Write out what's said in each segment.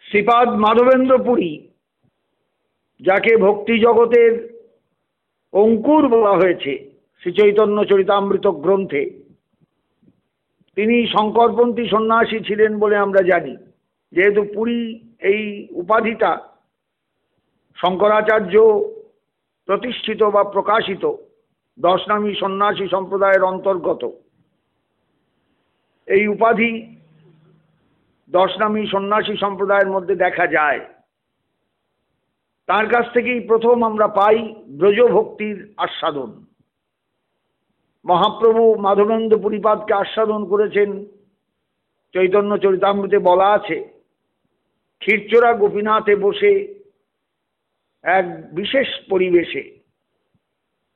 শ্রীপাদ মাধবেন্দ্র পুরী, যাকে ভক্তি জগতের অঙ্কুর বলা হয়েছে শ্রীচৈতন্য চরিতামৃত গ্রন্থে, তিনি শঙ্করপন্থী সন্ন্যাসী ছিলেন বলে আমরা জানি। যেহেতু পুরী এই উপাধিটা শঙ্করাচার্য প্রতিষ্ঠিত বা প্রকাশিত দশনামী সন্ন্যাসী সম্প্রদায়ের অন্তর্গত, এই উপাধি দশনামী সন্ন্যাসী সম্প্রদায়ের মধ্যে দেখা যায়। তার কাছ থেকেই প্রথম আমরা পাই ব্রজভক্তির আস্বাদন। মহাপ্রভু মাধবেন্দ্র পুরীপাদকে আস্বাদন করেছেন চৈতন্য চরিতামৃতে বলা আছে, ক্ষীরচোরা গোপীনাথে বসে এক বিশেষ পরিবেশে।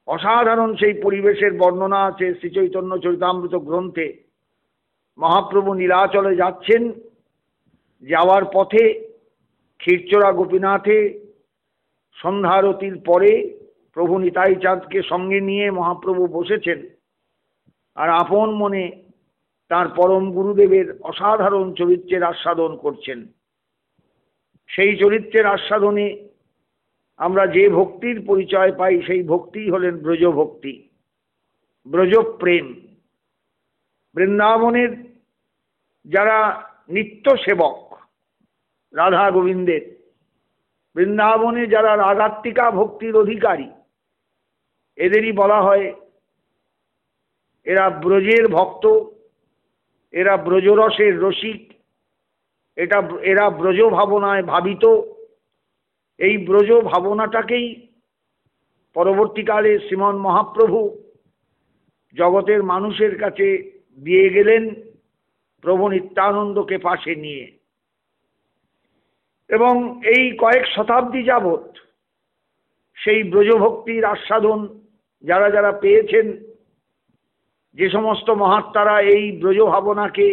অসাধারণ সেই পরিবেশের বর্ণনা আছে শ্রীচৈতন্য চরিতামৃত গ্রন্থে। মহাপ্রভু নীলাচলে যাচ্ছেন, যাওয়ার পথে ক্ষীরচোরা গোপীনাথে সন্ধ্যারতির পরে প্রভু নিতাই চাঁদকে সঙ্গে নিয়ে মহাপ্রভু বসেছেন আর আপন মনে তার পরম গুরুদেবের অসাধারণ চরিত্রের আস্বাদন করছেন। সেই চরিত্রের আস্বাদনে আমরা যে ভক্তির পরিচয় পাই, সেই ভক্তি হলেন ব্রজভক্তি, ব্রজপ্রেম। বৃন্দাবনের যারা নিত্য সেবক রাধা গোবিন্দের, বৃন্দাবনে যারা রাগাত্মিকা ভক্তির অধিকারী, এদেরই বলা হয় এরা ব্রজের ভক্ত, এরা ব্রজরসের রসিক, এরা ব্রজ ভাবনায় ভাবিত। এই ব্রজ ভাবনাটাকেই পরবর্তীকালে শ্রীমন মহাপ্রভু জগতের মানুষের কাছে দিয়ে গেলেন প্রভু নিত্যানন্দকে পাশে নিয়ে। এবং এই কয়েক শতাব্দী যাবৎ সেই ব্রজভক্তির আস্বাদন যারা যারা পেয়েছেন, যে সমস্ত মহাত্মারা এই ব্রজ ভাবনাকে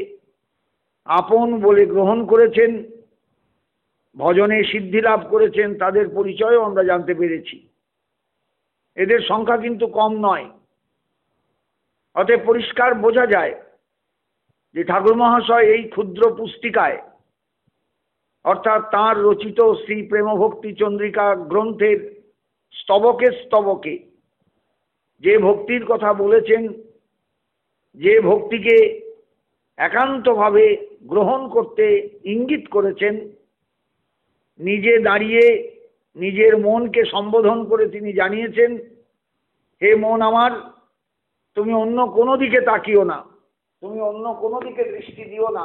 আপন বলে গ্রহণ করেছেন, ভজনে সিদ্ধি লাভ করেছেন, তাদের পরিচয়ও আমরা জানতে পেরেছি। এদের সংখ্যা কিন্তু কম নয়। অতএব পরিষ্কার বোঝা যায় যে ঠাকুর মহাশয় এই ক্ষুদ্র পুস্তিকায়, অর্থাৎ তাঁর রচিত শ্রী প্রেমভক্তি চন্দ্রিকা গ্রন্থের স্তবকে স্তবকে যে ভক্তির কথা বলেছেন, যে ভক্তিকে একান্তভাবে গ্রহণ করতে ইঙ্গিত করেছেন, নিজে দাঁড়িয়ে নিজের মনকে সম্বোধন করে তিনি জানিয়েছেন, হে মন আমার, তুমি অন্য কোনো দিকে তাকিও না, তুমি অন্য কোনো দিকে দৃষ্টি দিও না,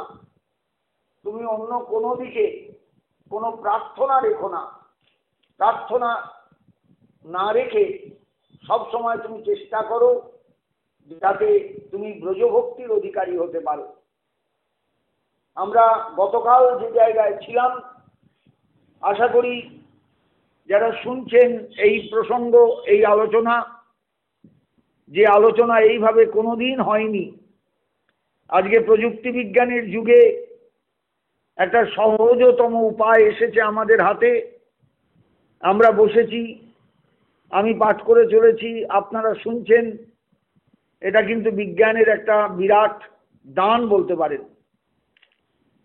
তুমি অন্য কোনো দিকে কোনো প্রার্থনা রেখো না। প্রার্থনা না রেখে সব সময় তুমি চেষ্টা করো যাতে তুমি ব্রজভক্তির অধিকারী হতে পারো। আমরা গতকাল যে জায়গায় ছিলাম, আশা করি যারা শুনছেন এই প্রসঙ্গ, এই আলোচনা, যে আলোচনা এইভাবে কোনোদিন হয়নি, আজকে প্রযুক্তি বিজ্ঞানের যুগে একটা সহজতম উপায় এসেছে আমাদের হাতে। আমরা বসেছি, আমি পাঠ করে চলেছি, আপনারা শুনছেন। এটা কিন্তু বিজ্ঞানের একটা বিরাট দান বলতে পারেন।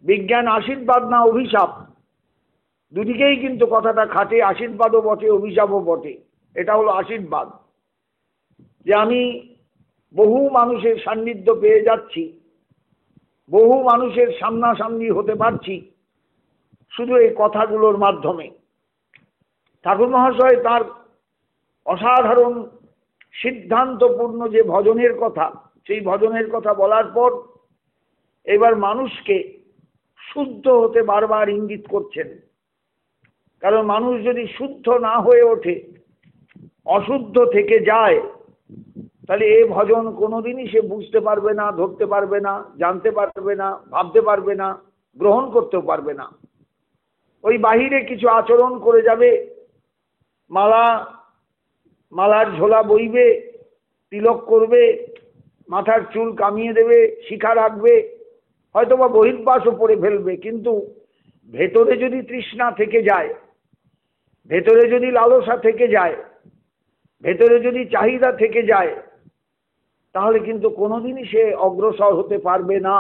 বিজ্ঞান আশীর্বাদ না অভিশাপ, দুদিকেই কিন্তু কথাটা খাটে। আশীর্বাদও বটে, অভিশাপও বটে। এটা হলো আশীর্বাদ, যে আমি বহু মানুষের সান্নিধ্য পেয়ে যাচ্ছি, বহু মানুষের সামনাসামনি হতে পারছি শুধু এই কথাগুলোর মাধ্যমে। ঠাকুর মহাশয় তার অসাধারণ সিদ্ধান্তপূর্ণ যে ভজনের কথা, সেই ভজনের কথা বলার পর এবার মানুষকে শুদ্ধ হতে বারবার ইঙ্গিত করছেন। কারণ মানুষ যদি শুদ্ধ না হয়ে ওঠে, অশুদ্ধ থেকে যায়, তাহলে এই ভজন কোনোদিনই সে বুঝতে পারবে না, ধরতে পারবে না, জানতে পারবে না, ভাবতে পারবে না, গ্রহণ করতেও পারবে না। ওই বাহিরে কিছু আচরণ করে যাবে, মালার ঝোলা বইবে, তিলক করবে, মাথার চুল কামিয়ে দেবে, শিখা রাখবে, হয়তোবা বহির্বাসও পরে ফেলবে, কিন্তু ভেতরে যদি তৃষ্ণা থেকে যায়, ভেতরে যদি লালসা থেকে যায়, ভেতরে যদি চাহিদা থেকে যায়, তাহলে কিন্তু কোনোদিনই সে অগ্রসর হতে পারবে না।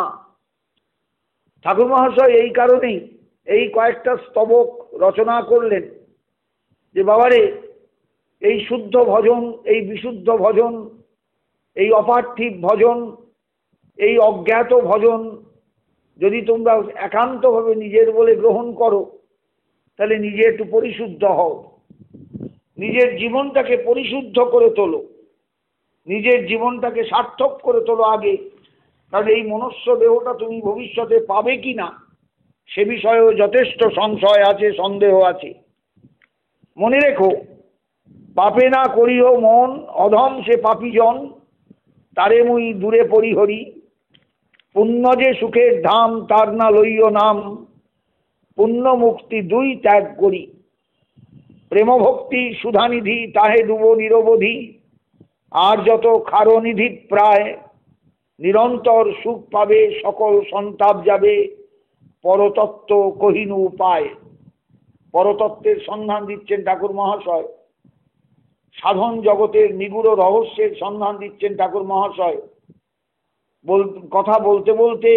ঠাকুর মহাশয় এই কারণেই এই কয়েকটা স্তবক রচনা করলেন যে বাবারে, এই শুদ্ধ ভজন, এই বিশুদ্ধ ভজন, এই অপার্থিব ভজন, এই অজ্ঞাত ভজন যদি তোমরা একান্তভাবে নিজের বলে গ্রহণ করো, তাহলে নিজে একটু পরিশুদ্ধ হও, নিজের জীবনটাকে পরিশুদ্ধ করে তোলো, নিজের জীবনটাকে সার্থক করে তোলো আগে। কারণ এই মনুষ্য দেহটা তুমি ভবিষ্যতে পাবে কি না সে বিষয়েও যথেষ্ট সংশয় আছে, সন্দেহ আছে। মনে রেখো, পাপে না করিও মন, অধম সে পাপীজন, তারে মুই দূরে পরিহরি। পুণ্য যে সুখের ধাম, তার না লইও নাম, পুণ্য মুক্তি দুই ত্যাগ করি। প্রেম ভক্তি সুধানিধি, তাহে ডুব নিরবধি, আর যত ক্ষারনিধি প্রায়, নিরন্তর সুখ পাবে, সকল সন্তাপ যাবে, পরতত্ত্ব কহিনু উপায়। পরতত্ত্বের সন্ধান দিচ্ছেন ঠাকুর মহাশয়, সাধন জগতের নিগুড় রহস্যের সন্ধান দিচ্ছেন ঠাকুর মহাশয়। কথা বলতে বলতে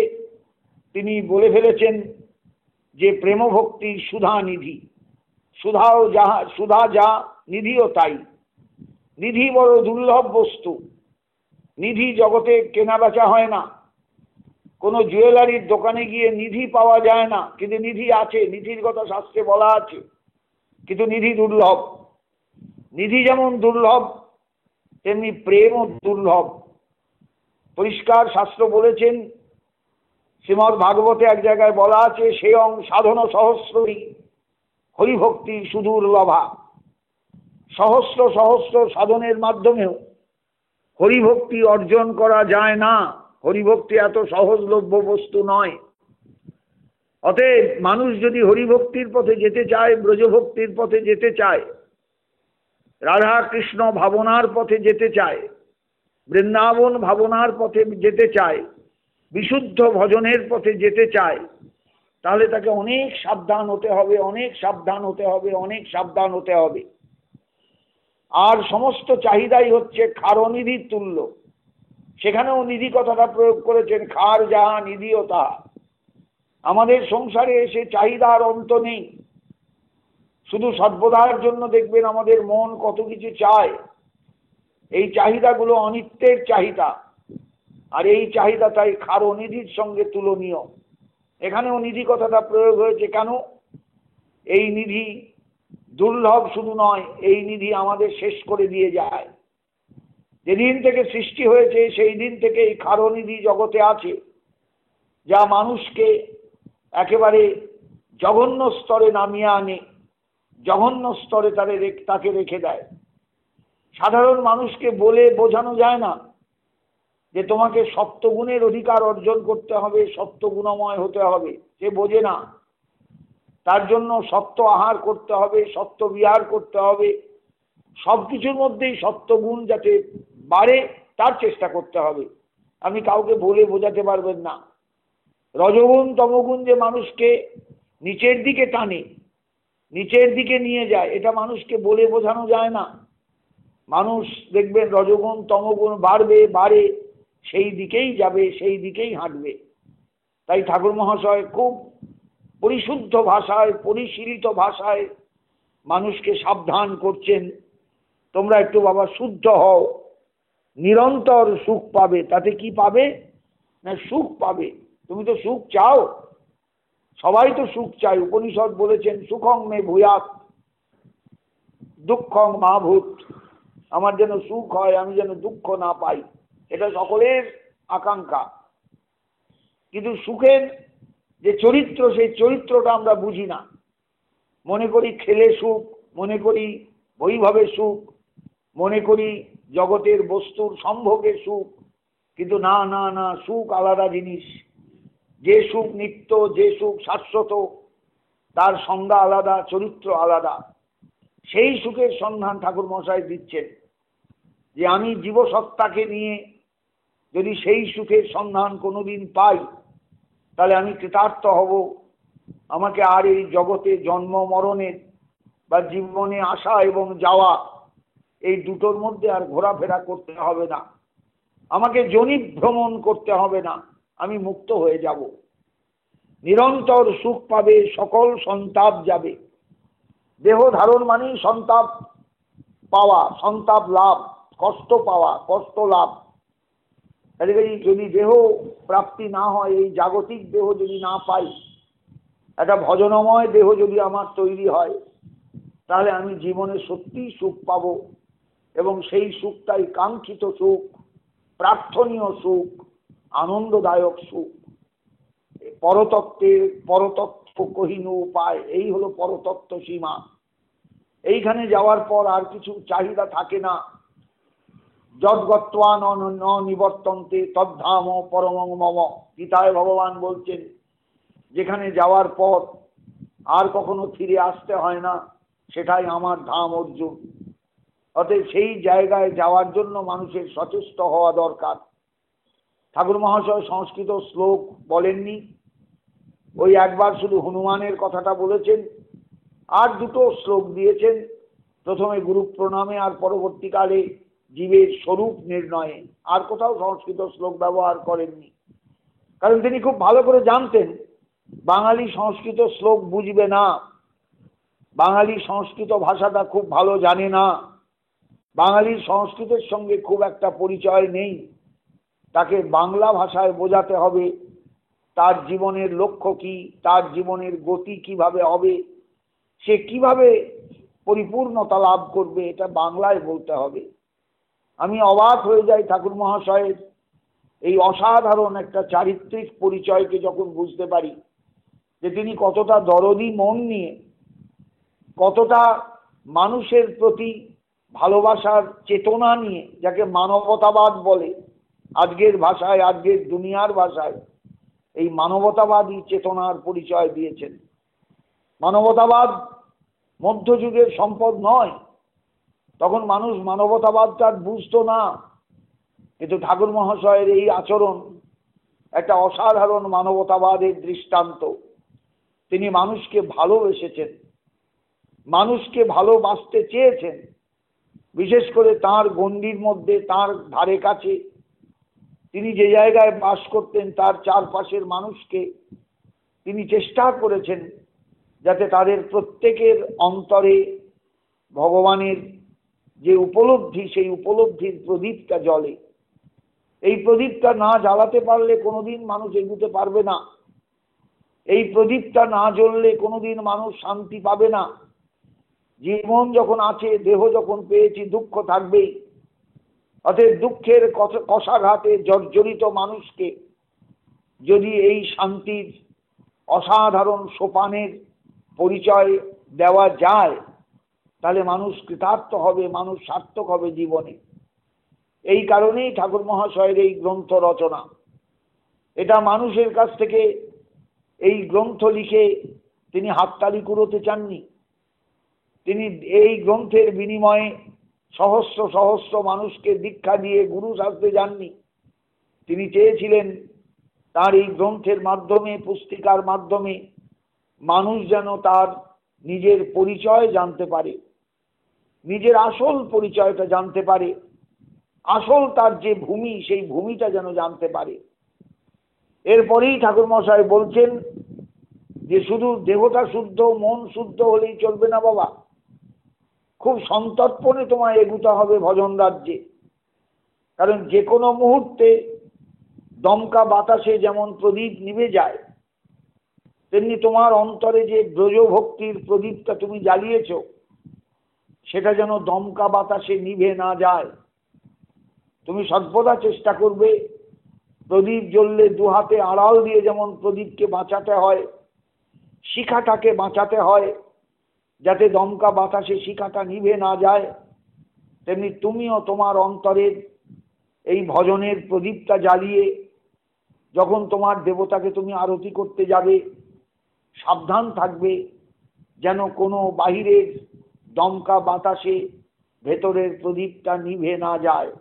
তিনি বলে ফেলেছেন যে প্রেম ভক্তির সুধা নিধি, সুধা যা নিধিও তাই। নিধি বড় দুর্লভ বস্তু, নিধি জগতে কেনা বেচা হয় না, কোনো জুয়েলারির দোকানে গিয়ে নিধি পাওয়া যায় না, কিন্তু নিধি আছে, নিধির কথা শাস্ত্রে বলা আছে, কিন্তু নিধি দুর্লভ। নিধি যেমন দুর্লভ তেমনি প্রেমও দুর্লভ। পরিষ্কার শাস্ত্র বলেছেন, শ্রীমদ্ ভাগবতে এক জায়গায় বলা আছে, সেয়ং সাধন সহস্রী হরিভক্তি সুদুর্লভা। সহস্র সহস্র সাধনের মাধ্যমেও হরিভক্তি অর্জন করা যায় না। হরিভক্তি এত সহজলভ্য বস্তু নয়। অতএব মানুষ যদি হরিভক্তির পথে যেতে চায়, ব্রজভক্তির পথে যেতে চায়, রাধা কৃষ্ণ ভাবনার পথে যেতে চায়, বৃন্দাবন ভাবনার পথে যেতে চায়, বিশুদ্ধ ভজনের পথে যেতে চায়, তাহলে তাকে অনেক সাবধান হতে হবে, অনেক সাবধান হতে হবে, অনেক সাবধান হতে হবে। আর সমস্ত চাহিদাই হচ্ছে ক্ষারনিধির তুল্য। সেখানেও নিধি কথাটা প্রয়োগ করেছেন, খার যাহা নিধিও তাহা। আমাদের সংসারে এসে চাহিদার অন্ত নেই। শুধু সর্বদার জন্য দেখবেন আমাদের মন কত কিছু চায়। এই চাহিদাগুলো অনিত্যের চাহিদা, আর এই চাহিদা তাই ক্ষারনিধির সঙ্গে তুলনীয়। এখানেও নিধি কথাটা প্রয়োগ হয়েছে কেন? এই নিধি দুর্লভ শুধু নয়, এই নিধি আমাদের শেষ করে দিয়ে যায়। যেদিন থেকে সৃষ্টি হয়েছে সেই দিন থেকে এই ক্ষারনিধি জগতে আছে, যা মানুষকে একেবারে জঘন্য স্তরে নামিয়ে আনে, জঘন্য স্তরে তাকে রেখে দেয়। সাধারণ মানুষকে বলে বোঝানো যায় না যে তোমাকে সপ্তগুণের অধিকার অর্জন করতে হবে, সপ্তগুণময় হতে হবে, সে বোঝে না। তার জন্য সপ্ত আহার করতে হবে, সপ্ত বিহার করতে হবে, সবকিছুর মধ্যেই সপ্তগুণ যাতে বাড়ে তার চেষ্টা করতে হবে। আপনি কাউকে বলে বোঝাতে পারবেন না। রজগুণ তমগুণ যে মানুষকে নিচের দিকে টানে, নিচের দিকে নিয়ে যায়, এটা মানুষকে বলে বোঝানো যায় না। মানুষ দেখবেন রজগুণ তমগুণ বাড়বে, বাড়ে, সেই দিকেই যাবে, সেই দিকেই হাঁটবে। তাই ঠাকুর মহাশয় খুব পরিশুদ্ধ ভাষায়, পরিশীলিত ভাষায় মানুষকে সাবধান করছেন, তোমরা একটু বাবা শুদ্ধ হও, নিরন্তর সুখ পাবে। তাতে কি পাবে না? সুখ পাবে। তুমি তো সুখ চাও, সবাই তো সুখ চায়। উপনিষদ বলেছেন, সুখং মে ভূয়াৎ দুঃখং মা ভূত। আমার যেন সুখ হয়, আমি যেন দুঃখ না পাই, এটা সকলের আকাঙ্ক্ষা। কিন্তু সুখের যে চরিত্র, সেই চরিত্রটা আমরা বুঝি না। মনে করি খেলে সুখ, মনে করি বৈভবে সুখ, মনে করি জগতের বস্তুর সম্ভোগে সুখ। কিন্তু না না না, সুখ আলাদা জিনিস। যে সুখ নিত্য, যে সুখ শাশ্বত, তার সংজ্ঞা আলাদা, চরিত্র আলাদা। সেই সুখের সন্ধান ঠাকুর মশাই দিচ্ছেন যে আমি জীবসত্তাকে নিয়ে যদি সেই সুখের সন্ধান কোনোদিন পাই, তাহলে আমি কৃতার্থ হব। আমাকে আর এই জগতে জন্ম মরণের বা জীবনে আসা এবং যাওয়া, এই দুটোর মধ্যে আর ঘোরাফেরা করতে হবে না, আমাকে জনি ভ্রমণ করতে হবে না, আমি মুক্ত হয়ে যাব। নিরন্তর সুখ পাবে, সকল সন্তাপ যাবে। দেহ ধারণ মানেই সন্তাপ পাওয়া, সন্তাপ লাভ, কষ্ট পাওয়া, কষ্ট লাভ। যদি দেহ প্রাপ্তি না হয়, এই জাগতিক দেহ যদি না পাই, একটা ভজনময় দেহ যদি আমার তৈরি হয়, তাহলে আমি জীবনে সত্যিই সুখ পাব। এবং সেই সুখটাই কাঙ্ক্ষিত সুখ, প্রার্থনীয় সুখ, আনন্দদায়ক সুখ। পরতত্ত্বের পরতত্ত্ব কহিনু উপায়, এই হলো পরতত্ত্ব সীমা। এইখানে যাওয়ার পর আর কিছু চাহিদা থাকে না। যদ্গত্বা ন নিবর্তন্তে তদ্ধাম পরমং মম। গীতায় ভগবান বলছেন, যেখানে যাওয়ার পর আর কখনো ফিরে আসতে হয় না, সেটাই আমার ধাম অর্জুন। অতএব সেই জায়গায় যাওয়ার জন্য মানুষের সচেষ্ট হওয়া দরকার। ঠাকুর মহাশয় সংস্কৃত শ্লোক বলেননি, ওই একবার শুধু হনুমানের কথাটা বলেছেন, আর দুটো শ্লোক দিয়েছেন, প্রথমে গুরু প্রণামে আর পরবর্তীকালে জীবের স্বরূপ নির্ণয়ে। আর কোথাও সংস্কৃত শ্লোক ব্যবহার করেননি, কারণ তিনি খুব ভালো করে জানতেন বাঙালি সংস্কৃত শ্লোক বুঝবে না, বাঙালি সংস্কৃত ভাষাটা খুব ভালো জানে না, বাঙালির সংস্কৃতের সঙ্গে খুব একটা পরিচয় নেই। তাকে বাংলা ভাষায় বোঝাতে হবে তার জীবনের লক্ষ্য কি, তার জীবনের গতি কিভাবে হবে, সে কিভাবে পরিপূর্ণতা লাভ করবে, এটা বাংলায় বলতে হবে। আমি অবাক হয়ে যাই ঠাকুর মহাশয়ের এই অসাধারণ একটা চারিত্রিক পরিচয়কে যখন বুঝতে পারি, যে তিনি কতটা দরদি মন নিয়ে, কতটা মানুষের প্রতি ভালোবাসার চেতনা নিয়ে, যাকে মানবতাবাদ বলে আজকের ভাষায়, আজকের দুনিয়ার ভাষায়, এই মানবতাবাদী চেতনার পরিচয় দিয়েছেন। মানবতাবাদ মধ্যযুগের সম্পদ নয়, তখন মানুষ মানবতাবাদটা বুঝতো না, কিন্তু ঠাকুর মহাশয়ের এই আচরণ একটা অসাধারণ মানবতাবাদের দৃষ্টান্ত। তিনি মানুষকে ভালোবেসেছেন, মানুষকে ভালোবাসতে চেয়েছেন, বিশেষ করে তার গণ্ডির মধ্যে, তার ধারে কাছে, তিনি যে জায়গায় বাস করতেন তার চারপাশের মানুষকে তিনি চেষ্টা করেছেন যাতে তাদের প্রত্যেকের অন্তরে ভগবানের যে উপলব্ধি, সেই উপলব্ধির প্রদীপটা জ্বলে। এই প্রদীপটা না জ্বালাতে পারলে কোনোদিন মানুষ এগুতে পারবে না, এই প্রদীপটা না জ্বললে কোনোদিন মানুষ শান্তি পাবে না। জীবন যখন আছে, দেহ যখন পেয়েছি, দুঃখ থাকবেই। অতএব দুঃখের কষাঘাতে জর্জরিত মানুষকে যদি এই শান্তির অসাধারণ সোপানের পরিচয় দেওয়া যায়, তাহলে মানুষ কৃতার্থ হবে, মানুষ সার্থক হবে জীবনে। এই কারণেই ঠাকুর মহাশয়ের এই গ্রন্থ রচনা। এটা মানুষের কাছ থেকে এই গ্রন্থ লিখে তিনি হাততালি কুড়োতে চাননি। তিনি এই গ্রন্থের বিনিময়ে সহস্র সহস্র মানুষকে দীক্ষা দিয়ে গুরু সাজতে যাননি। তিনি চেয়েছিলেন তার এই গ্রন্থের মাধ্যমে, পুস্তিকার মাধ্যমে মানুষ যেন তার নিজের পরিচয় জানতে পারে, নিজের আসল পরিচয়টা জানতে পারে, আসল তার যে ভূমি, সেই ভূমিটা যেন জানতে পারে। এরপরেই ঠাকুর মশাই বলছেন যে শুধু দেহটা শুদ্ধ, মন শুদ্ধ হলেই চলবে না বাবা, খুব সন্তর্পণে তোমায় এগুতে হবে ভজন রাজ্যে। কারণ যে কোনো মুহূর্তে দমকা বাতাসে যেমন প্রদীপ নিভে যায়, তেমনি তোমার অন্তরে যে ব্রজভক্তির প্রদীপটা তুমি জ্বালিয়েছ, সেটা যেন দমকা বাতাসে নিভে না যায়। তুমি সর্বদা চেষ্টা করবে প্রদীপ জ্বললে দু হাতে আড়াল দিয়ে যেমন প্রদীপকে বাঁচাতে হয়, শিখাটাকে বাঁচাতে হয়, যাতে দমকা বাতাসে শিখাটা নিভে না যায়, তেমনি তুমিও তোমার অন্তরের এই ভজনের প্রদীপটা জ্বালিয়ে যখন তোমার দেবতাকে তুমি আরতি করতে যাবে, সাবধান থাকবে যেন কোনো বাহিরের দমকা বাতাসে ভেতরের প্রদীপটা নিভে না যায়।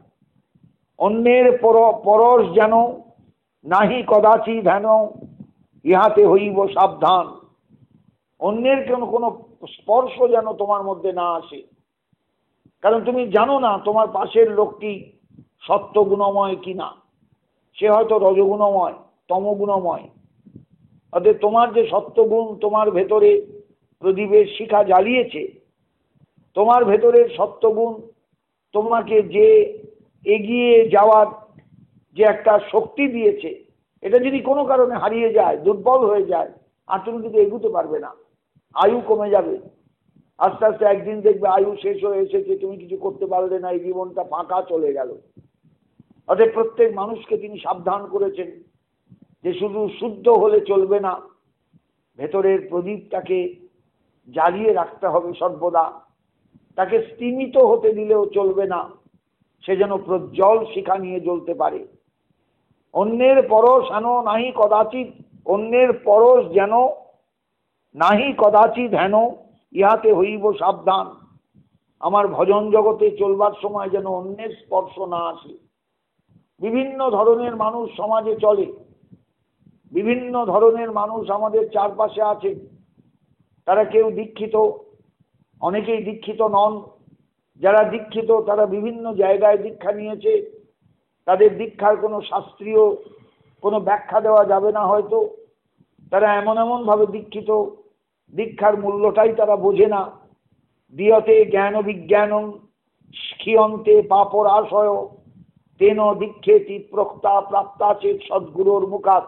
অন্যের পরশ যেন নাহি কদাচি ধ্যান, ইহাতে হইব সাবধান। অন্যের কোনো স্পর্শ যেন তোমার মধ্যে না আসে, কারণ তুমি জানো না তোমার পাশের লোকটি সত্যগুণময় কিনা, সে হয়তো রজগুণময়, তমগুণময়। অতএব তোমার যে সত্যগুণ তোমার ভেতরে প্রদীপের শিখা জ্বালিয়েছে, তোমার ভেতরের সত্যগুণ তোমাকে যে এগিয়ে যাওয়ার যে একটা শক্তি দিয়েছে, এটা যদি কোনো কারণে হারিয়ে যায়, দুর্বল হয়ে যায়, আর তুমি কিন্তু এগুতে পারবে না, আয়ু কমে যাবে। আস্তে আস্তে একদিন দেখবে আয়ু শেষ হয়ে এসেছে, তুমি কিছু করতে পারলে না, এই জীবনটা ফাঁকা চলে গেল। অতএব প্রত্যেক মানুষকে তিনি সাবধান করেছেন যে শুধু শুদ্ধ হলে চলবে না, ভেতরের প্রদীপটাকে জ্বালিয়ে রাখতে হবে সর্বদা। তাকে স্তিমিত হতে দিলেও চলবে না, সে যেন প্রজ্জ্বল শিখা নিয়ে জ্বলতে পারে। অন্যের পরশ হেন নাহি কদাচিৎ, অন্যের পরশ যেন নাহি কদাচিৎ হেন, ইহাতে হইব সাবধান। আমার ভজন জগতে চলবার সময় যেন অন্যের স্পর্শ না আসে। বিভিন্ন ধরনের মানুষ সমাজে চলে, বিভিন্ন ধরনের মানুষ আমাদের চারপাশে আছে। তারা কেউ দীক্ষিত, অনেকেই দীক্ষিত নন। যারা দীক্ষিত তারা বিভিন্ন জায়গায় দীক্ষা নিয়েছে, তাদের দীক্ষার কোনো শাস্ত্রীয় কোনো ব্যাখ্যা দেওয়া যাবে না হয়তো। তারা এমন এমনভাবে দীক্ষিত, দীক্ষার মূল্যটাই তারা বোঝে না। দিয়তে জ্ঞান বিজ্ঞানং ক্ষীয়ন্তে পাপরাশয়, তেন দীক্ষেতি প্রক্তা প্রাপ্তা চেত সদ্গুরুর মুখাত।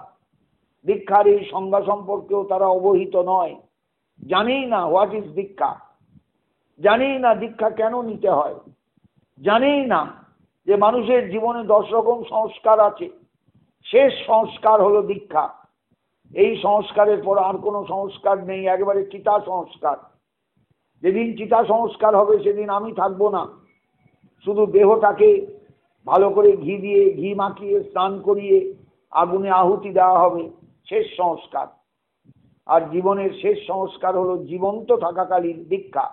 দীক্ষার এই সংজ্ঞা সম্পর্কেও তারা অবহিত নয়, জানেই না হোয়াট ইজ দীক্ষা, জানেই না দীক্ষা কেন নিতে হয়, জানেই না যে মানুষের জীবনে 10 রকম সংস্কার আছে, শেষ সংস্কার হলো দীক্ষা। এই সংস্কারের পর আর কোনো সংস্কার নেই, একেবারে চিতা সংস্কার। যেদিন চিতা সংস্কার হবে সেদিন আমি থাকবো না, শুধু দেহটাকে ভালো করে ঘি মাখিয়ে স্নান করিয়ে আগুনে আহুতি দেওয়া হবে, শেষ সংস্কার। আর জীবনের শেষ সংস্কার হলো জীবন্ত থাকাকালীন দীক্ষা।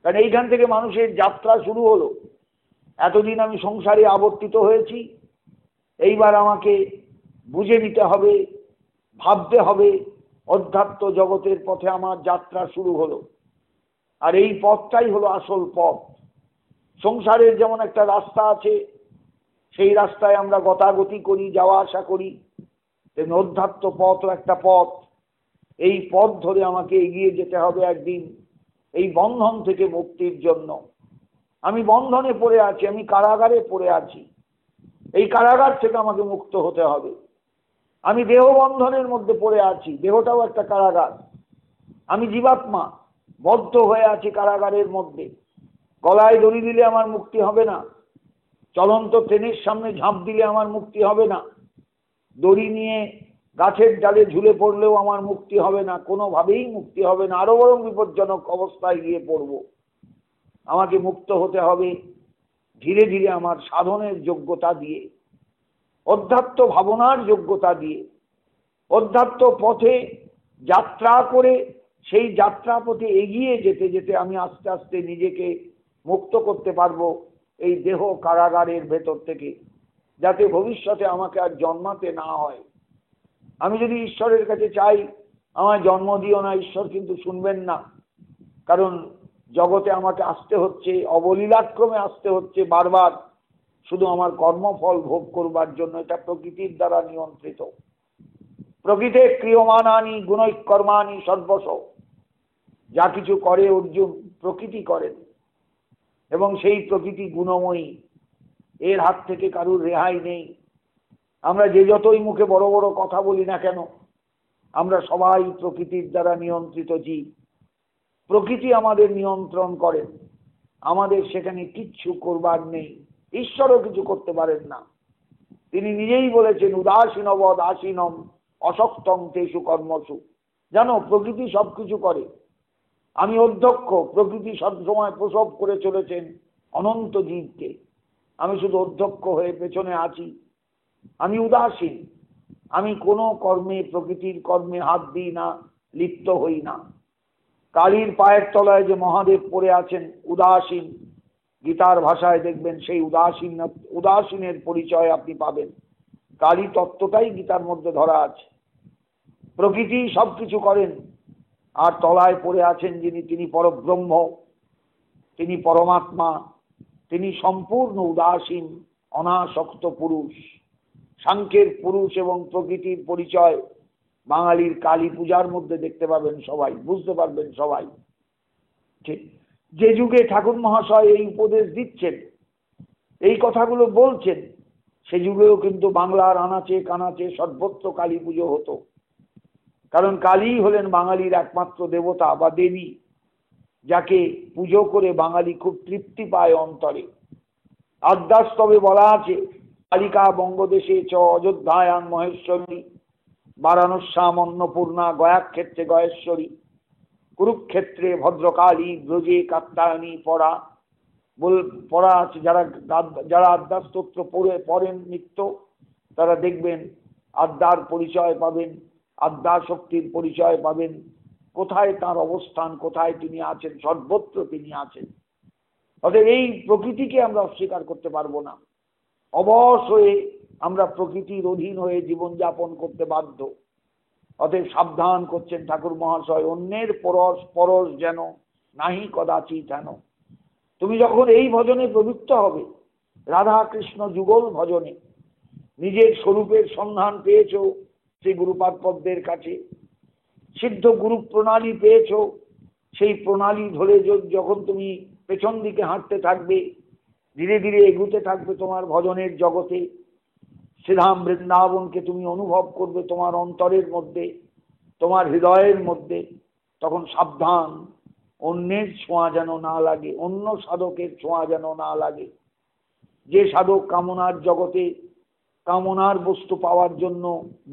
কারণ এইখান থেকে মানুষের যাত্রা শুরু হলো। এতদিন আমি সংসারে আবর্তিত হয়েছি, এইবার আমাকে বুঝে নিতে হবে, ভাবতে হবে, অধ্যাত্ম জগতের পথে আমার যাত্রা শুরু হলো। আর এই পথটাই হলো আসল পথ। সংসারের যেমন একটা রাস্তা আছে, সেই রাস্তায় আমরা গতাগতি করি, যাওয়া আসা করি, তেমনি অধ্যাত্ম পথও একটা পথ। এই পথ ধরে আমাকে এগিয়ে যেতে হবে একদিন এই বন্ধন থেকে মুক্তির জন্য। আমি বন্ধনে পড়ে আছি, আমি কারাগারে পড়ে আছি, এই কারাগার থেকে আমাকে মুক্ত হতে হবে। আমি দেহ বন্ধনের মধ্যে পড়ে আছি, দেহটাও একটা কারাগার। আমি জীবাত্মা, বদ্ধ হয়ে আছি কারাগারের মধ্যে। গলায় দড়ি দিলে আমার মুক্তি হবে না, চলন্ত ট্রেনের সামনে ঝাঁপ দিলে আমার মুক্তি হবে না, দড়ি নিয়ে গাছের ডালে ঝুলে পড়লেও আমার মুক্তি হবে না, কোনোভাবেই মুক্তি হবে না, আরো বরং বিপজ্জনক অবস্থায় গিয়ে পড়ব। আমাকে মুক্ত হতে হবে ধীরে ধীরে আমার সাধনের যোগ্যতা দিয়ে, অধ্যাত্ম ভাবনার যোগ্যতা দিয়ে। অধ্যাত্ম পথে যাত্রা করে সেই যাত্রা পথে এগিয়ে যেতে যেতে আমি আস্তে আস্তে নিজেকে মুক্ত করতে পারবো এই দেহ কারাগারের ভেতর থেকে, যাতে ভবিষ্যতে আমাকে আর জন্মাতে না হয়। আমি যদি ঈশ্বরের কাছে চাই আমায় জন্ম দিও না, ঈশ্বর কিন্তু শুনবেন না। কারণ জগতে আমাকে আসতে হচ্ছে, অবলীলাক্রমে আসতে হচ্ছে বারবার, শুধু আমার কর্মফল ভোগ করবার জন্য। এটা প্রকৃতির দ্বারা নিয়ন্ত্রিত। প্রকৃতি ক্রিয়মানানি গুণৈকর্মাণি সর্বস্ব। যা কিছু করে অর্জুন প্রকৃতি করেন, এবং সেই প্রকৃতি গুণময়ী, এর হাত থেকে কারুর রেহাই নেই। আমরা যে যতই মুখে বড় বড় কথা বলি না কেন, আমরা সবাই প্রকৃতির দ্বারা নিয়ন্ত্রিত জীব। প্রকৃতি আমাদের নিয়ন্ত্রণ করেন, আমাদের সেখানে কিচ্ছু করবার নেই। ঈশ্বরও কিছু করতে পারেন না। তিনি নিজেই বলেছেন উদাসীনবদ আসীনম অশক্তং তেষু কর্মসু। জানো, প্রকৃতি সবকিছু করে। আমি অধ্যক্ষ, প্রকৃতি সবসময় প্রসব করে চলেছেন অনন্ত জীবকে, আমি শুধু অধ্যক্ষ হয়ে পেছনে আছি। আমি উদাসীন, আমি কোনো কর্মে, প্রকৃতির কর্মে হাত দিই না, লিপ্ত হই না। কালীর পায়ের তলায় যে মহাদেব পড়ে আছেন উদাসীন, গীতার ভাষায় দেখবেন সেই উদাসীনের পরিচয় আপনি পাবেন। কালী তত্ত্বটাই গীতার মধ্যে ধরা আছে। প্রকৃতি সবকিছু করেন, আর তলায় পড়ে আছেন যিনি, তিনি পরব্রহ্ম, তিনি পরমাত্মা, তিনি সম্পূর্ণ উদাসীন অনাসক্ত পুরুষ। সাংখ্যের পুরুষ এবং প্রকৃতির পরিচয় বাঙালির কালী পূজার মধ্যে দেখতে পাবেন সবাই, বুঝতে পারবেন সবাই। ঠিক যে যুগে ঠাকুর মহাশয় এই উপদেশ দিচ্ছেন, এই কথাগুলো বলছেন, সে যুগেও কিন্তু বাংলার আনাচে কানাচে সর্বত্র কালী পুজো হতো। কারণ কালী হলেন বাঙালির একমাত্র দেবতা বা দেবী, যাকে পুজো করে বাঙালি খুব তৃপ্তি পায় অন্তরে। আদ্যাস্তবে বলা আছে, কালিকা বঙ্গদেশে চ অযোধ্যায়াং মহেশ্বরী, বারাণস্যাম অন্নপূর্ণা, গয়াক্ষেত্রে গয়েশ্বরী, কুরুক্ষেত্রে ভদ্রকালী, ব্রজে কাত্যায়নী। পড়া আছে, যারা আদ্যা স্তোত্র পড়েন নিত্য, তারা দেখবেন আদ্যার পরিচয় পাবেন, আদ্যা শক্তির পরিচয় পাবেন, কোথায় তার অবস্থান, কোথায় তিনি আছেন, সর্বত্র তিনি আছেন। অতএব এই প্রকৃতিকে আমরা অস্বীকার করতে পারবো না। অবশ হয়ে আমরা প্রকৃতির অধীন হয়ে জীবনযাপন করতে বাধ্য। অতএব সাবধান করছেন ঠাকুর মহাশয়, অন্যের পরশ পরশ যেন নাহি কদাচিৎ হেন। তুমি যখন এই ভজনে প্রবৃত্ত হবে, রাধা কৃষ্ণ যুগল ভজনে, নিজের স্বরূপের সন্ধান পেয়েছ শ্রী গুরুপাদ পদ্মের কাছে, সিদ্ধ গুরু প্রণালী পেয়েছ, সেই প্রণালী ধরে যখন তুমি পেছন দিকে হাঁটতে থাকবে, ধীরে ধীরে এগুতে থাকবে তোমার ভজনের জগতে, শ্রীধাম বৃন্দাবনকে তুমি অনুভব করবে তোমার অন্তরের মধ্যে, তোমার হৃদয়ের মধ্যে, তখন সাবধান, অন্যের ছোঁয়া যেন না লাগে, অন্য সাধকের ছোঁয়া যেন না লাগে। যে সাধক কামনার জগতে কামনার বস্তু পাওয়ার জন্য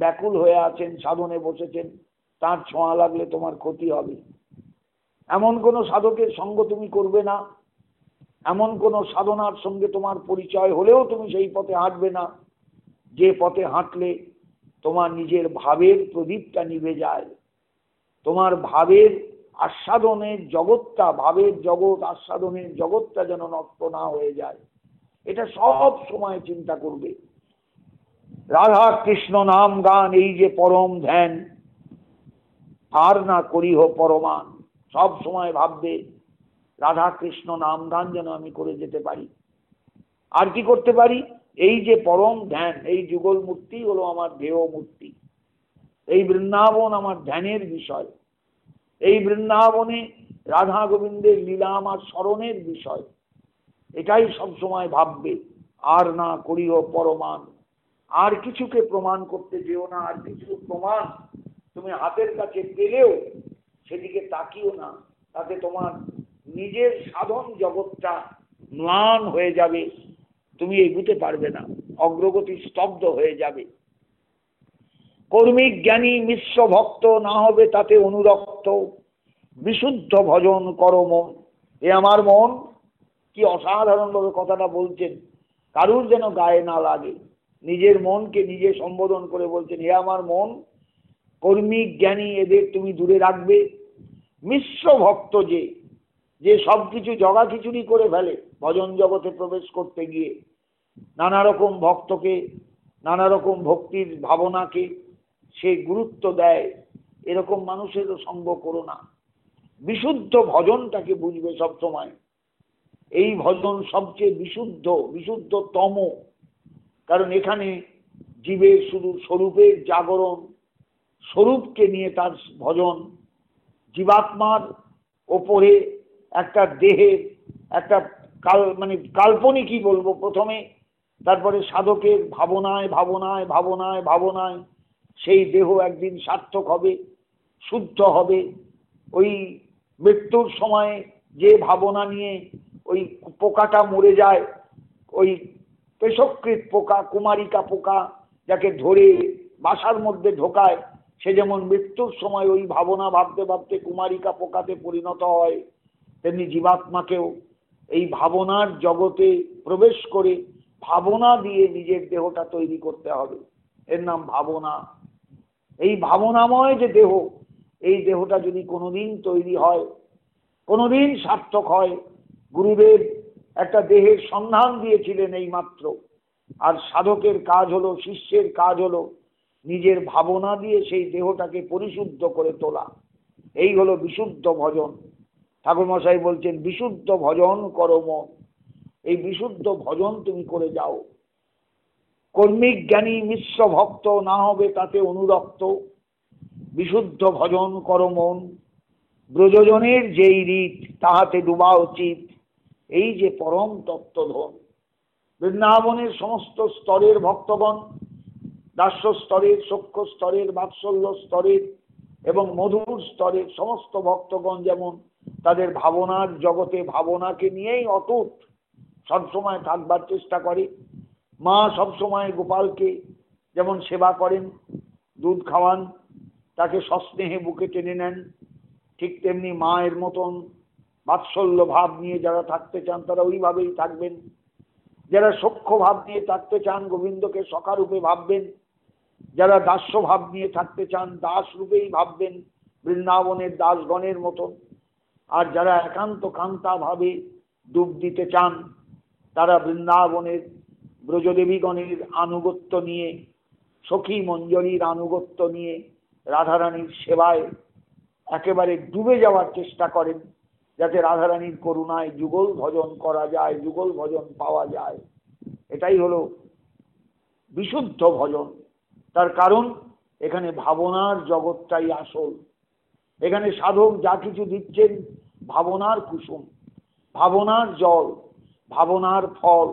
ব্যাকুল হয়ে আছেন, সাধনে বসেছেন, তার ছোঁয়া লাগলে তোমার ক্ষতি হবে। এমন কোন সাধকের সঙ্গ তুমি করবে না, এমন কোন সাধনার সঙ্গে তোমার পরিচয় হলেও তুমি সেই পথে হাঁটবে না, যে পথে হাঁটলে তোমার নিজের ভাবের প্রদীপটা নিভে যায়, তোমার ভাবের আস্বাদনের জগৎটা, ভাবের জগৎ আস্বাদনের জগৎটা যেন নষ্ট না হয়ে যায়। এটা সব সময় চিন্তা করবে। রাধা কৃষ্ণ নাম গান এই যে পরম ধ্যান, আর না করিহ পরমান। সব সময় ভাববে রাধা কৃষ্ণ নাম গান যেন আমি করে যেতে পারি। আর কি করতে পারি? এই যে পরম ধ্যান, এই যুগল মূর্তি হলো আমার দেহ মূর্তি, এই বৃন্দাবন আমার ধ্যানের বিষয়, এই বৃন্দাবনে রাধা গোবিন্দের লীলা আমার স্মরণের বিষয়। এটাই সব সময় ভাববে, আর না করিও পরমান। আর কিছুকে প্রমাণ করতে যেও না, আর কিছু প্রমাণ তুমি হাতের কাছে পেলেও সেদিকে তাকিও না, তাতে তোমার নিজের সাধন জগৎটা ম্লান হয়ে যাবে, তুমি এগুতে পারবে না, অগ্রগতি স্তব্ধ হয়ে যাবে। কর্মিক জ্ঞানী মিশ্র ভক্ত না হবে তাতে অনুরক্ত, বিশুদ্ধ ভজন করো মন। এ আমার মন, কি অসাধারণভাবে কথাটা বলছেন, কারুর যেন গায়ে না লাগে, নিজের মনকে নিজে সম্বোধন করে বলছেন, হে আমার মন, কর্মিক জ্ঞানী এদের তুমি দূরে রাখবে। মিশ্র ভক্ত যে সবকিছু জগা খিচুড়ি করে ফেলে ভজন জগতে প্রবেশ করতে গিয়ে, নানা রকম ভক্তকে, নানা রকম ভক্তির ভাবনাকে সে গুরুত্ব দেয়, এরকম মানুষেরও সঙ্গ করো না। বিশুদ্ধ ভজনটাকে বুঝবে সব সময়। এই ভজন সবচেয়ে বিশুদ্ধতম, কারণ এখানে জীবের শুধু স্বরূপের জাগরণ, স্বরূপকে নিয়ে তার ভজন। জীবাত্মার ওপরে একটা দেহের একটা কাল্পনিকই বলবো প্রথমে, তারপরে সাধকের ভাবনায় ভাবনায় ভাবনায় ভাবনায় সেই দেহ একদিন সার্থক হবে, শুদ্ধ হবে। ওই মৃত্যুর সময় যে ভাবনা নিয়ে ওই পোকাটা মরে যায়, ওই পেশকৃত পোকা, কুমারিকা পোকা, যাকে ধরে বাসার মধ্যে ঢোকায়, সে যেমন মৃত্যুর সময় ওই ভাবনা ভাবতে ভাবতে কুমারিকা পোকাতে পরিণত হয়, তেমনি জীবাত্মাকেও এই ভাবনার জগতে প্রবেশ করে ভাবনা দিয়ে নিজের দেহটা তৈরি করতে হবে। এর নাম ভাবনা। এই ভাবনাময় যে দেহ, এই দেহটা যদি কোনোদিন তৈরি হয়, কোনোদিন সার্থক হয়, গুরুদেব একটা দেহের সন্ধান দিয়েছিলেন এই মাত্র, আর সাধকের কাজ হলো, শিষ্যের কাজ হলো নিজের ভাবনা দিয়ে সেই দেহটাকে পরিশুদ্ধ করে তোলা। এই হলো বিশুদ্ধ ভজন। ঠাকুর মশাই বলছেন, বিশুদ্ধ ভজন করো মন। এই বিশুদ্ধ ভজন তুমি করে যাও। কর্মিক জ্ঞানী মিশ্র ভক্ত না হবে তাতে অনুরক্ত, বিশুদ্ধ ভজন কর মন, ব্রজজনের যেই রীত তাহাতে ডুবা উচিত, এই যে পরম তত্ত্বধন। বৃন্দাবনের সমস্ত স্তরের ভক্তগণ, দাস্য স্তরের, সখ্য স্তরের, বাৎসল্য স্তরের এবং মধুর স্তরের সমস্ত ভক্তগণ যেমন তাদের ভাবনার জগতে ভাবনাকে নিয়েই অটুট সবসময় থাকবার চেষ্টা করে। মা সবসময় গোপালকে যেমন সেবা করেন, দুধ খাওয়ান, তাকে সস্নেহে বুকে টেনে নেন, ঠিক তেমনি মায়ের মতন বাৎসল্য ভাব নিয়ে যারা থাকতে চান তারা ওইভাবেই থাকবেন। যারা সখ্য ভাব নিয়ে থাকতে চান গোবিন্দকে সখা রূপে ভাববেন, যারা দাস্য ভাব নিয়ে থাকতে চান দাস রূপেই ভাববেন বৃন্দাবনের দাসগণের মতন। আর যারা একান্ত কান্তা ভাবে ডুব দিতে চান তারা বৃন্দাবনের ব্রজদেবীগণের আনুগত্য নিয়ে, সখী মঞ্জরীর আনুগত্য নিয়ে রাধারানীর সেবায় একেবারে ডুবে যাওয়ার চেষ্টা করেন, যাতে রাধারানীর করুণায় যুগল ভজন করা যায়, যুগল ভজন পাওয়া যায়। এটাই হলো বিশুদ্ধ ভজন। তার কারণ এখানে ভাবনার জগৎটাই আসল। এখানে সাধক যা কিছু দিচ্ছেন ভাবনার কুসুম, ভাবনার জল, ভাবনার ফল,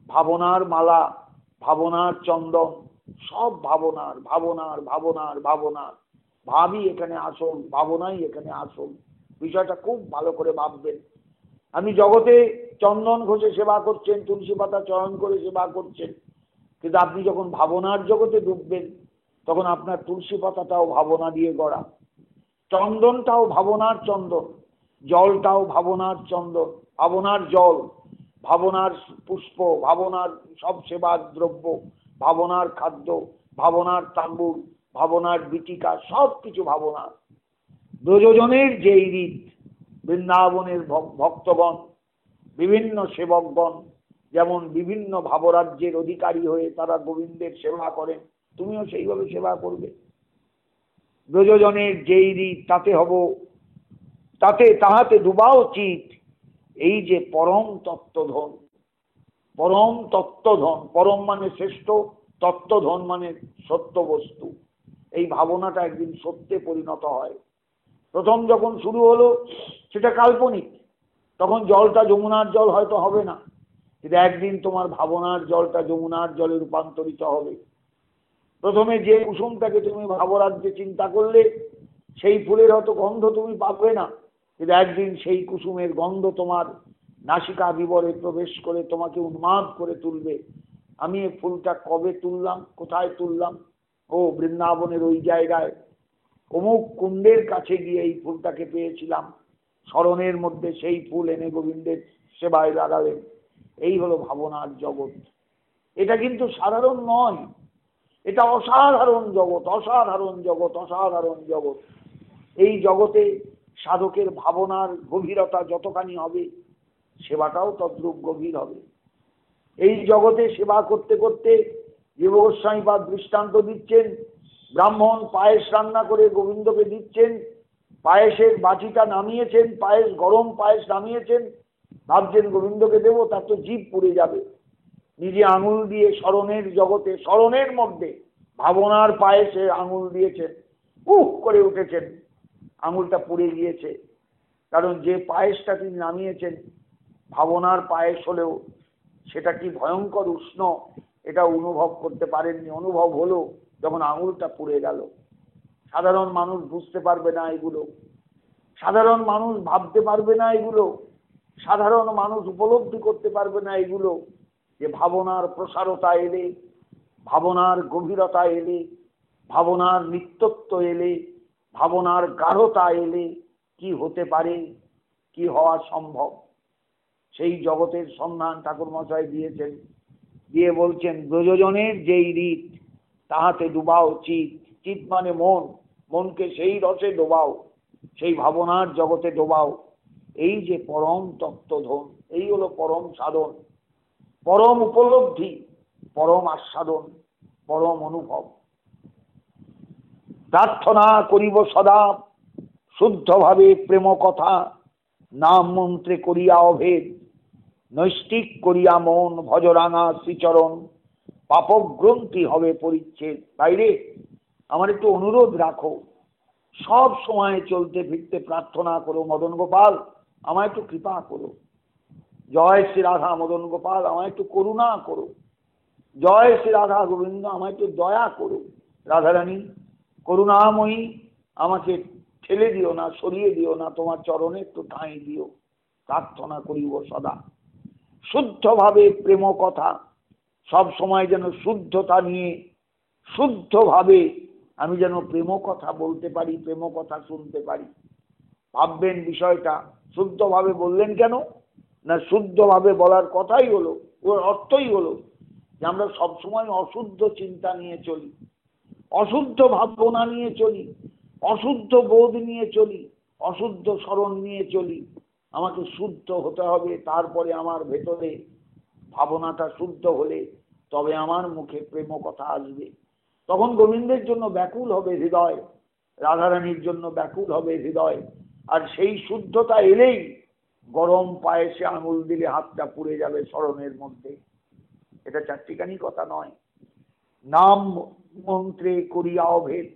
ভাবনার মালা, ভাবনার চন্দন, সব ভাবনার ভাবনার ভাবনার ভাবনার ভাবই এখানে আসল, ভাবনাই এখানে আসল। বিষয়টা খুব ভালো করে ভাববেন। আমি জগতে চন্দন ঘষে সেবা করছেন, তুলসী পাতা চয়ন করে সেবা করছেন, কিন্তু আপনি যখন ভাবনার জগতে ডুববেন তখন আপনার তুলসী পাতাটাও ভাবনা দিয়ে গড়া, চন্দনটাও ভাবনার চন্দন, জলটাও ভাবনার চন্দন, ভাবনার জল, ভাবনার পুষ্প, ভাবনার সব সেবার দ্রব্য, ভাবনার খাদ্য, ভাবনার তাম্বুল, ভাবনার বিটিকা, সব কিছু ভাবনার। ব্রজজনের যেই রীত, বৃন্দাবনের ভক্তগণ, বিভিন্ন সেবকগণ যেমন বিভিন্ন ভাবরাজ্যের অধিকারী হয়ে তারা গোবিন্দের সেবা করেন, তুমিও সেইভাবে সেবা করবে। ব্রজজনের যেই রীত তাতে হব, তাহাতে ডুবা উচিত, এই যে পরম তত্ত্বধন। পরম তত্ত্বধন, পরম মানে শ্রেষ্ঠ, তত্ত্বধন মানে সত্য বস্তু। এই ভাবনাটা একদিন সত্যে পরিণত হয়। প্রথম যখন শুরু হলো সেটা কাল্পনিক, তখন জলটা যমুনার জল হয়তো হবে না, কিন্তু একদিন তোমার ভাবনার জলটা যমুনার জলে রূপান্তরিত হবে। প্রথমে যে কুসুমটাকে তুমি ভাবরাজ্যে চিন্তা করলে সেই ফুলের হয়তো গন্ধ তুমি পাবে না, কিন্তু একদিন সেই কুসুমের গন্ধ তোমার নাসিকা বিবরে প্রবেশ করে তোমাকে উন্মাদ করে তুলবে। আমি এই ফুলটা কবে তুললাম, কোথায় তুললাম? ও বৃন্দাবনের ওই জায়গায় অমুক কুণ্ডের কাছে গিয়ে এই ফুলটাকে পেয়েছিলাম। স্মরণের মধ্যে সেই ফুল এনে গোবিন্দের সেবায় লাগালেন। এই হলো ভাবনার জগৎ। এটা কিন্তু সাধারণ নয়, এটা অসাধারণ জগৎ, অসাধারণ জগৎ, অসাধারণ জগৎ। এই জগতে সাধকের ভাবনার গভীরতা যতখানি হবে সেবাটাও তদ্রূপ গভীর হবে। এই জগতে সেবা করতে করতে জীব গোস্বামী পাদ দৃষ্টান্ত দিচ্ছেন, ব্রাহ্মণ পায়েস রান্না করে গোবিন্দকে দিচ্ছেন, পায়েসের বাটিটা নামিয়েছেন, পায়েস গরম পায়েস নামিয়েছেন, ভাবছেন গোবিন্দকে দেবো, তার তো জিভ পুড়ে যাবে। নিজে আঙুল দিয়ে স্মরণের জগতে, স্মরণের মধ্যে ভাবনার পায়েসে আঙুল দিয়েছেন, করে উঠেছেন, আঙুলটা পুড়ে গিয়েছে। কারণ যে পায়েসটা তিনি নামিয়েছেন ভাবনার পায়েস হলেও সেটা কি ভয়ঙ্কর উষ্ণ এটা অনুভব করতে পারেননি। অনুভব হলো যখন আঙুলটা পুড়ে গেল। সাধারণ মানুষ বুঝতে পারবে না এগুলো, সাধারণ মানুষ ভাবতে পারবে না এগুলো, সাধারণ মানুষ উপলব্ধি করতে পারবে না এগুলো, যে ভাবনার প্রসারতা এলে, ভাবনার গভীরতা এলে, ভাবনার নিত্যত্ব এলে, ভাবনার গাঢ়তা এলে কি হতে পারে, কি হওয়া সম্ভব। সেই জগতের সন্ধান ঠাকুর মশাই দিয়েছেন, দিয়ে বলছেন ব্রজজনের যেই রীত তাহাতে ডুবাও চিত। চিত মানে মন, মনকে সেই রসে ডোবাও, সেই ভাবনার জগতে ডোবাও। এই যে পরম তত্ত্বধন, এই হলো পরম সাধন, পরম উপলব্ধি, পরম আস্বাদন, পরম অনুভব। প্রার্থনা করিব সদা শুদ্ধভাবে প্রেম কথা, নাম মন্ত্রে করিয়া অভেদ, নৈষ্টিক করিয়া মন ভজরাঙা শ্রীচরণ, পাপগ্রন্থি হবে পরিচ্ছেদ। বাইরে আমার একটু অনুরোধ রাখো, সব সময় চলতে ফিরতে প্রার্থনা করো, মদন গোপাল আমায় একটু কৃপা করো, জয় শ্রী রাধা মদন গোপাল আমায় একটু করুণা করো, জয় শ্রী রাধা গোবিন্দ আমায় একটু দয়া করো, রাধারানী করুণাময়ী আমাকে ঠেলে দিও না, সরিয়ে দিও না, তোমার চরণে একটু ঠাঁই দিও, প্রার্থনা করিব সদা। শুদ্ধভাবে প্রেম কথা, সব সময় যেন শুদ্ধতা নিয়ে শুদ্ধভাবে আমি যেন প্রেম কথা বলতে পারি, প্রেম কথা শুনতে পারি। ভাববেন বিষয়টা, শুদ্ধভাবে বললেন কেন না, শুদ্ধভাবে বলার কথাই হলো, ওর অর্থই হলো যে আমরা সবসময় অশুদ্ধ চিন্তা নিয়ে চলি, অশুদ্ধ ভাবনা নিয়ে চলি, অশুদ্ধ বোধ নিয়ে চলি, অশুদ্ধ স্মরণ নিয়ে চলি। আমাকে শুদ্ধ হতে হবে, তারপরে আমার ভেতরে ভাবনাটা শুদ্ধ হলে তবে আমার মুখে প্রেম কথা আসবে। তখন গোবিন্দের জন্য ব্যাকুল হবে হৃদয়, রাধারানীর জন্য ব্যাকুল হবে হৃদয়। আর সেই শুদ্ধতা এলেই গরম পায়েসে আঙুল দিলে হাতটা পুড়ে যাবে স্মরণের মধ্যে। এটা চারটিখানি কথা নয়। নাম মন্ত্রে করিয়া অভেদ,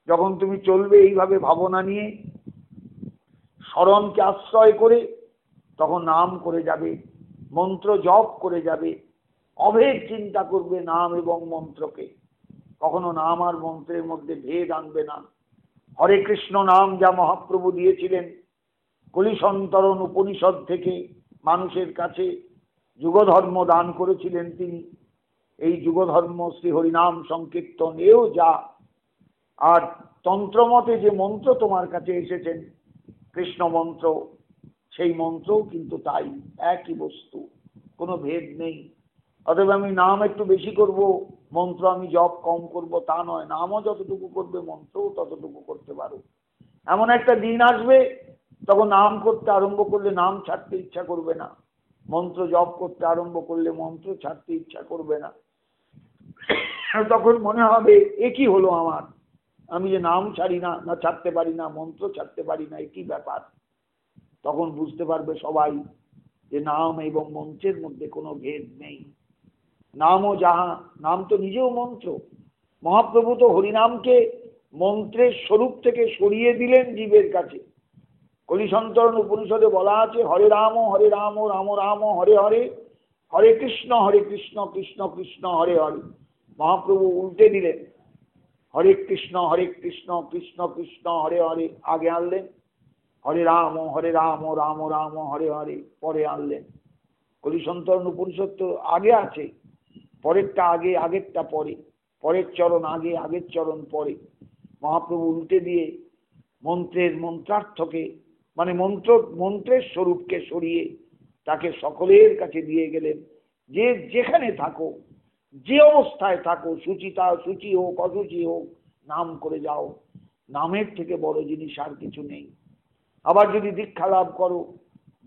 যখন তুমি চলবে এইভাবে ভাবনা নিয়ে স্মরণকে আশ্রয় করে, তখন নাম করে যাবে, মন্ত্র জপ করে যাবে, অভেদ চিন্তা করবে নাম এবং মন্ত্রকে। কখনো নাম আর মন্ত্রের মধ্যে ভেদ আনবে না। হরে কৃষ্ণ নাম যা মহাপ্রভু দিয়েছিলেন কলিসন্তরণ উপনিষদ থেকে মানুষের কাছে যুগধর্ম দান করেছিলেন তিনি, এই যুগধর্ম শ্রী হরিনাম সংকীর্তন এও যা, আর তন্ত্রমতে যে মন্ত্র তোমার কাছে এসেছেন কৃষ্ণ মন্ত্র, সেই মন্ত্রও কিন্তু তাই, একই বস্তু, কোনো ভেদ নেই। অতএব আমি নাম একটু বেশি করব, মন্ত্র আমি জপ কম করব তা নয়, নামও যতটুকু করবে মন্ত্রও ততটুকু করতে পারো। এমন একটা দিন আসবে তখন নাম করতে আরম্ভ করলে নাম ছাড়তে ইচ্ছা করবে না, মন্ত্র জপ করতে আরম্ভ করলে মন্ত্র ছাড়তে ইচ্ছা করবে না। তখন মনে হবে এ কি হলো আমার, আমি যে নাম ছাড়ি না, না ছাড়তে পারি না, মন্ত্র ছাড়তে পারি না, একই ব্যাপার। তখন বুঝতে পারবে সবাই যে নাম এবং মন্ত্রের মধ্যে কোনো ভেদ নেই। নামও যাহা, নাম তো নিজেও মন্ত্র। মহাপ্রভু তো হরিনামকে মন্ত্রের স্বরূপ থেকে সরিয়ে দিলেন জীবের কাছে। কলিসন্তরণ উপনিষদে বলা আছে হরে রাম রাম রাম হরে হরে, হরে কৃষ্ণ কৃষ্ণ কৃষ্ণ হরে হরে। মহাপ্রভু উল্টে দিলেন, হরে কৃষ্ণ কৃষ্ণ কৃষ্ণ হরে হরে আগে আনলেন, হরে রাম রাম রাম হরে হরে পরে আনলেন। কলিসন্তরণ উপনিষদ তো আগে আছে, পরেরটা আগে আগেরটা পরে, পরের চরণ আগে আগের চরণ পরে। মহাপ্রভু উল্টে দিয়ে মন্ত্রের মন্ত্রার্থকে মানে মন্ত্রের স্বরূপকে সরিয়ে তাকে সকলের কাছে দিয়ে গেলেন। যে যেখানে থাকো, যে অবস্থায় থাকো, শুচি হোক অশুচি হোক, নাম করে যাও, নামের থেকে বড় জিনিস আর কিছু নেই। আবার যদি দীক্ষা লাভ করো,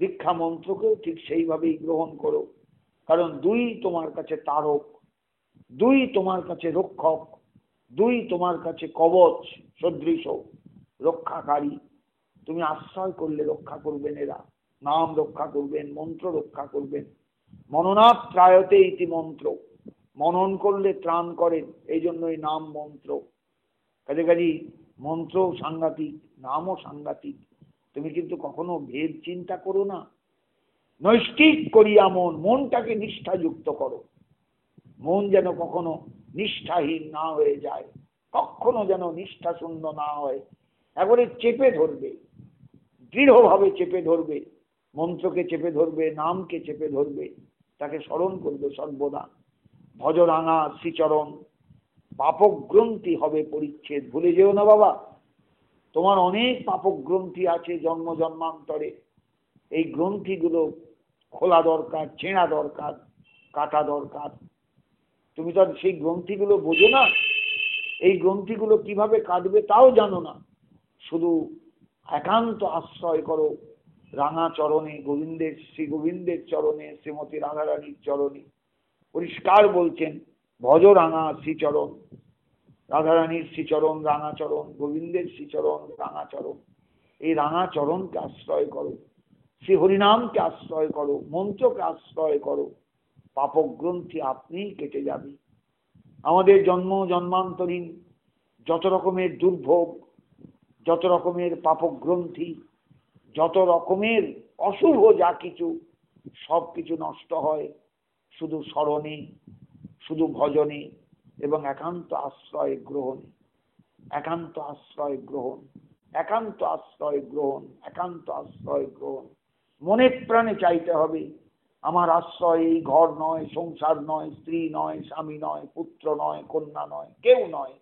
দীক্ষা মন্ত্রকেও ঠিক সেইভাবেই গ্রহণ করো, কারণ দুই তোমার কাছে তারক, দুই তোমার কাছে রক্ষক, দুই তোমার কাছে কবচ সদৃশ রক্ষাকারী। তুমি আশ্রয় করলে রক্ষা করবেন এরা, নাম রক্ষা করবেন, মন্ত্র রক্ষা করবেন। মননাথ ত্রায়তে ইতি মন্ত্র, মনন করলে ত্রাণ করেন, এই জন্যই নাম মন্ত্র। কাজে কাজী মন্ত্রও সাংঘাতিক, নামও সাংঘাতিক। তুমি কিন্তু কখনো ভেদ চিন্তা করো না, নৈষ্ঠিক করিয়া মনটাকে নিষ্ঠাযুক্ত করো। মন যেন কখনো নিষ্ঠাহীন না হয়ে যায়, কখনো যেন নিষ্ঠা শূন্য না হয়। একবারে চেপে ধরবে, দৃঢ়ভাবে চেপে ধরবে, মন্ত্রকে চেপে ধরবে, নামকে চেপে ধরবে, তাকে স্মরণ করবে সর্বদা। ভজরাঙা শ্রীচরণ, পাপক গ্রন্থি হবে পরিচ্ছেদ। ভুলে যেও না বাবা, তোমার অনেক পাপক গ্রন্থি আছে জন্ম জন্মান্তরে, এই গ্রন্থিগুলো খোলা দরকার, ছেঁড়া দরকার, কাটা দরকার। তুমি তো সেই গ্রন্থিগুলো বোঝো না, এই গ্রন্থিগুলো কিভাবে কাটবে তাও জানো না। শুধু একান্ত আশ্রয় করো রাঙা চরণে, গোবিন্দের, শ্রী গোবিন্দের চরণে, শ্রীমতী রাধারানীর চরণে। পরিষ্কার বলছেন ভজ রাঙা শ্রীচরণ, রাধারানীর শ্রীচরণ রাঙা চরণ, গোবিন্দের শ্রীচরণ রাঙা চরণ। এই রাঙা চরণকে আশ্রয় করো, শ্রী হরিনামকে আশ্রয় করো, মন্ত্রকে আশ্রয় করো, পাপক গ্রন্থি আপনিই কেটে যাবে। আমাদের জন্ম জন্মান্তরীণ যত রকমের দুর্ভোগ, যত রকমের পাপগ্রন্থি, যত রকমের অশুভ যা কিছু, সব কিছু নষ্ট হয় শুধু স্মরণে, শুধু ভজনে এবং একান্ত আশ্রয় গ্রহণে। একান্ত আশ্রয় গ্রহণ, একান্ত আশ্রয় গ্রহণ, একান্ত আশ্রয় গ্রহণ। মনে প্রাণে চাইতে হবে, আমার আশ্রয় এই ঘর নয়, সংসার নয়, স্ত্রী নয়, স্বামী নয়, পুত্র নয়, কন্যা নয়, কেউ নয়।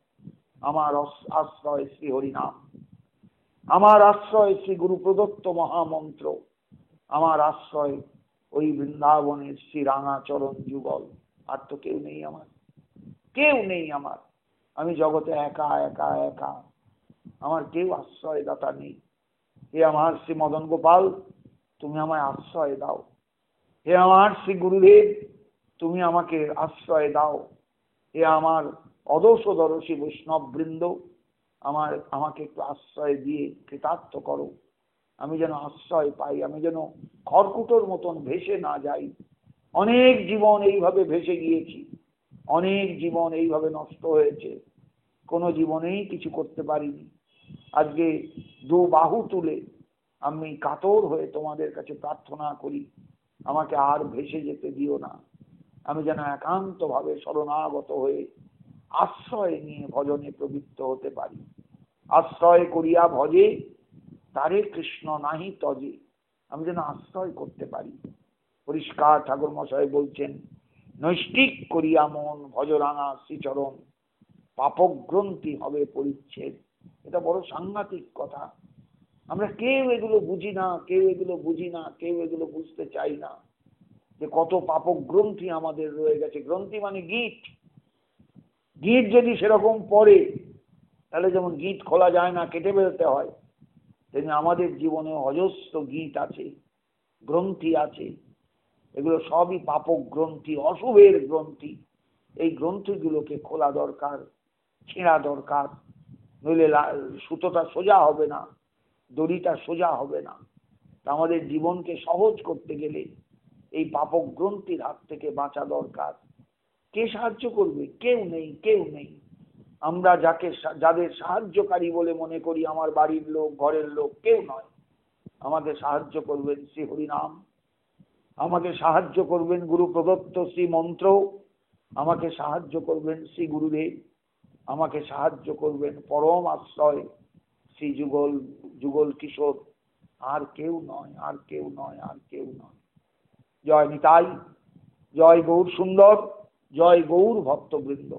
আমার আশ্রয় শ্রী হরিনাম, আমার আশ্রয় শ্রী গুরু প্রদত্ত মহামন্ত্র, আমার আশ্রয় ওই বৃন্দাবনের শ্রী রাঙাচরণ যুগল। আর তো কেউ নেই আমার, কেউ নেই আমার। আমি জগতে একা একা একা, আমার কেউ আশ্রয় দাতা নেই। হে আমার শ্রী মদন গোপাল, তুমি আমায় আশ্রয় দাও। হে আমার শ্রী গুরুদেব, তুমি আমাকে আশ্রয় দাও। হে আমার অদোষদর্শী বৈষ্ণব বৃন্দ, আমাকে একটু আশ্রয় দিয়ে কৃতার্থ করো। আমি যেন আশ্রয় পাই, আমি যেন খড়কুটোর মতন ভেসে না যাই। অনেক জীবন এইভাবে ভেসে গিয়েছি, অনেক জীবন এইভাবে নষ্ট হয়েছে, কোনো জীবনেই কিছু করতে পারিনি। আজকে দু বাহু তুলে আমি কাতর হয়ে তোমাদের কাছে প্রার্থনা করি, আমাকে আর ভেসে যেতে দিও না। আমি যেন একান্ত ভাবে শরণাগত হয়ে আশ্রয় নিয়ে ভজনে প্রবৃত্ত হতে পারি। আশ্রয় করিয়া ভজে তারে কৃষ্ণ নাহি তজে। আমি যেন আশ্রয় করতে পারি। পরিষ্কার ঠাকুর মশাই বলছেন, নৈষ্ঠিক করিয়া মন ভজরাঙা শ্রীচরণ, পাপগ্রন্থি হবে পরিচ্ছেদ। এটা বড় সাংঘাতিক কথা। আমরা কেউ এগুলো বুঝি না, কেউ এগুলো বুঝি না, কেউ এগুলো বুঝতে চাই না, যে কত পাপগ্রন্থি আমাদের রয়ে গেছে। গ্রন্থি মানে গিট। গিট যদি সেরকম পড়ে, তাহলে যেমন গিট খোলা যায় না, কেটে ফেলতে হয়, তেমনি আমাদের জীবনে অজস্র গিট আছে, গ্রন্থি আছে। এগুলো সবই পাপক গ্রন্থি, অশুভের গ্রন্থি। এই গ্রন্থিগুলোকে খোলা দরকার, ছেঁড়া দরকার, নইলে সুতোটা সোজা হবে না, দড়িটা সোজা হবে না। তা আমাদের জীবনকে সহজ করতে গেলে এই পাপক গ্রন্থির হাত থেকে বাঁচা দরকার। কে সাহায্য করবে? কেউ নেই, কেউ নেই। আমরা যাদের সাহায্যকারী বলে মনে করি, আমার বাড়ির লোক, ঘরের লোক, কেউ নয়। আমাকে সাহায্য করবেন শ্রী হরিনাম, আমাকে সাহায্য করবেন গুরু প্রদত্ত শ্রী মন্ত্র, আমাকে সাহায্য করবেন শ্রী গুরুদেব, আমাকে সাহায্য করবেন পরম আশ্রয় শ্রী যুগল যুগল কিশোর। আর কেউ নয়, আর কেউ নয়, আর কেউ নয়। জয় নিতাই, জয় গৌর সুন্দর, জয় গৌর ভক্তবৃন্দ।